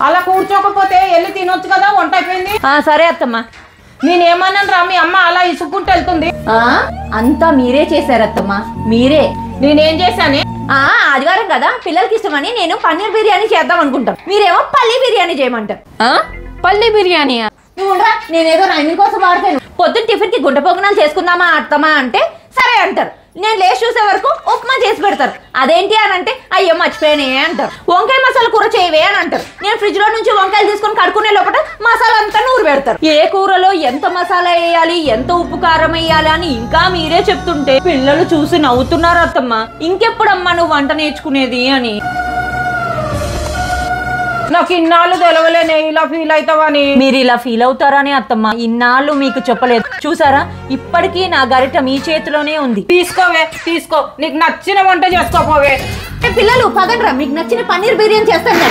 అలా కూర్చోకపోతే వెళ్ళి తినొచ్చు కదా, వంట అయిపోయింది. సరే అత్తమ్మ. నేనేమన్నాను రా, మీ అమ్మ అలా ఇసుక్కుంటూ వెళ్తుంది. అంతా మీరే చేశారు అత్తమ్మ, మీరే. నేనేం చేశానే? ఆదివారం కదా, పిల్లలకి ఇష్టమని నేను పన్నీర్ బిర్యానీ చేద్దాం అనుకుంటాను, మీరేమో పల్లి బిర్యానీ చేయమంటారు. పల్లి బిర్యానీ? నువ్వురా, నేనేదో రైమింగ్ కోసం వాడతాను. పొద్దున్న టిఫిన్ కి గుంట పొంగనాలు చేసుకుందామా అత్తమ్మా అంటే సరే అంటారు. నేను లేచి చూసే వరకు ఉప్మా చేసి పెడతారు. అదేంటి అని అంటే అయ్యో మర్చిపోయానే అంటారు. వంకాయ మసాలా కూర చేయవే అని అంటారు. నేను ఫ్రిడ్జ్ లో నుంచి వంకాయలు తీసుకొని కడుక్కునే లోపల మసాలా అంతా నూరు పెడతారు. ఏ కూరలో ఎంత మసాలా వేయాలి, ఎంత ఉప్పు కారం వేయాలి అని ఇంకా మీరే చెప్తుంటే పిల్లలు చూసి నవ్వుతున్నారు అత్తమ్మ. ఇంకెప్పుడమ్మా నువ్వు వంట నేర్చుకునేది అని. నాకు ఇన్నాళ్ళు తెలవలేనే ఇలా ఫీల్ అవుతావని. మీరు ఇలా ఫీల్ అవుతారని అత్తమ్మ ఇన్నాళ్ళు మీకు చెప్పలేదు. చూసారా, ఇప్పటికీ నా గరిట మీ చేతిలోనే ఉంది. తీసుకోవే, తీసుకో, నీకు నచ్చిన వంట చేసుకోపోవే. పిల్లలు పదండ్రా, మీకు నచ్చిన పన్నీర్ బిర్యానీ చేస్తాను.